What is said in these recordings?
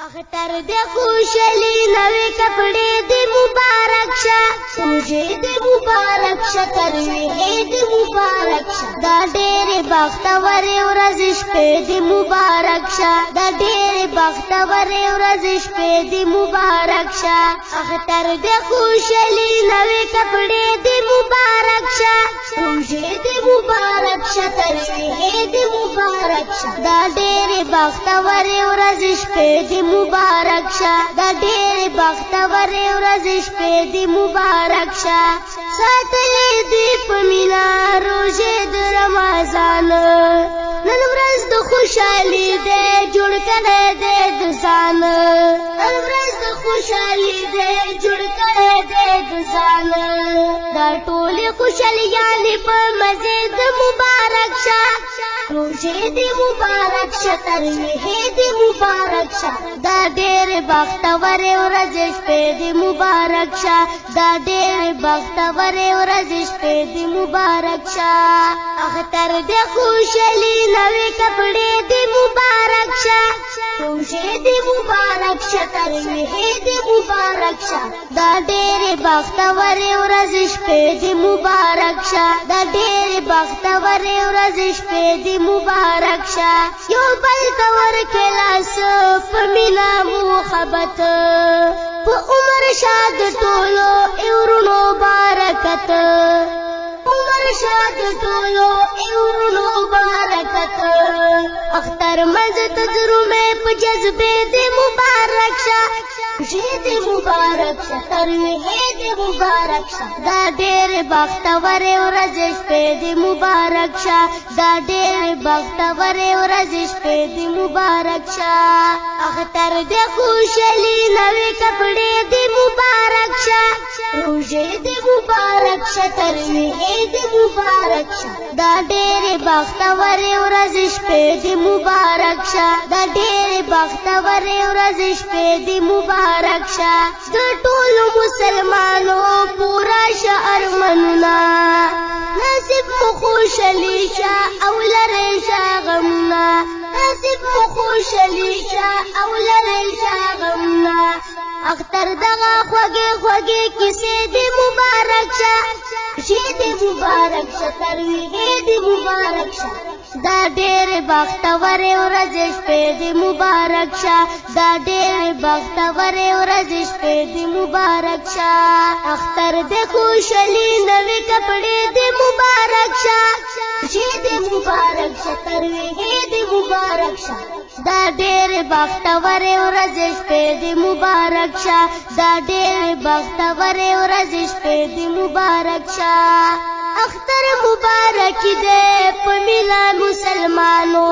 اختر دے خوشلی نوے کپڑے دے مبارک شا تجھے دے مبارک شا ترویحے دے مبارک شا دا ډېر بختور ورځ شپې دے مبارک شا دا ډېر بختور ورځ شپې دے مبارک شا اختر دے خوشلی نوے کپڑے دے مبارک شا تجھے دے مبارک شا ترویحے دے مبارک شا دا ډېر بختور ورځ شپې دے مبارک شا دا ډېر بختور ورځ شپې دې مبارک شا ساتلې دې په مینا روژې د رمضان نن ورځ د خوشحالي دې جوړ کړی دې د ځان نن ورځ د خوشحالي دې جوړ کړی دې د ځان دا ټولې خوشحالیانې په مزې د مبارک شا روژې دې مبارک شا ترویحې دې مبارک شا دا ډېر بختور ورځ شپې دې مبارک شا دا ډېر بختور ورځ شپې دې مبارک شا اختر دې خوشحالي نوې کپڑے دې مبارک شا روژې دې مبارک شا ترویحې دې مبارک شا دا ډېر بختور ورځ شپې دې مبارک شا دا ډېر بختور ورځ شپې دې مبارک شا یو بل ته ورکړه لاس په مینا محبت په عمر شاد ټولو ایورونو برکت عمر شاد ټولو ایورونو برکت اختر منځ تجربه په جذبه دې مبارک شا روژې دې مبارک شا ترویحې دې مبارک شا دا ډېر بختور ورځ شپې دې مبارک شا دا ډېر بختور ورځ شپې دې مبارک شا اختر دې خوشحالي نوې کپڑے دې مبارک شا روژې دې مبارک شا ترویحې دې مبارک شا دا ډېر بختور ورځ شپې دې مبارک شا دا ډېر بختور ورځ شپې دې مبارک شا د ټولو مسلمانو پورا شهر مننا نصیب مو خوشحالي شا او لرئ شا غمنا نصیب مو خوشحالي شا او لرئ شا غمنا اختر دغه خوږې خوږې کیسې دې مبارک شا روژې دې مبارک شا ترویحې دې مبارک شا دا ډېر بختور ورځ شپې دې مبارک شا دا ډېر بختور ورځ شپې دې مبارک شا اختر دې خوشحالي نوې کپڑے دې مبارک شا روژې دې مبارک شا ترویحې دې مبارک شا دا ډېر بختور ورځ شپې دې مبارک شا دا ډېر بختور ورځ شپې دې مبارک شا اختر مبارک دے په مینا مسلمانو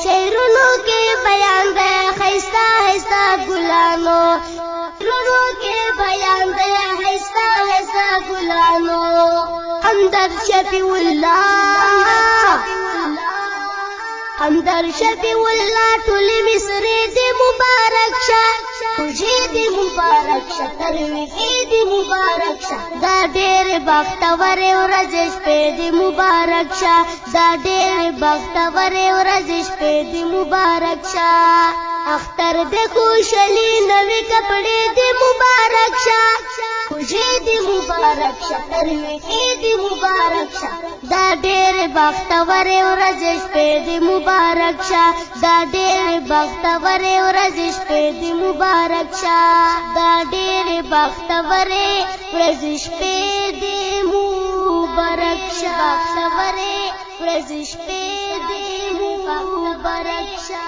شعرونو کې بیان دے خیستا خیستا ګلانو شعرونو کې بیان دے خیستا خیستا ګلانو همدر شفیع الله همدر شفیع الله ټولې مصرې دې مبارک شا روژې دې مبارک شا ترویحې دې مبارک شا دا ډېر بختور ورځ شپې دې مبارک شا دا ډېر بختور ورځ شپې دې مبارک شا اختر دې خوشحالي نوې کپڑے دې مبارک شا روژې دې مبارک شا ترویحې دې مبارک شا دا ډېر بختور ورځ شپې دې مبارک شا دا ډېر بختور ورځ شپې دې مبارک شا دا ډېر بختور ورځ شپې دې مبارک شا بختور ورځ شپې دې مبارک شا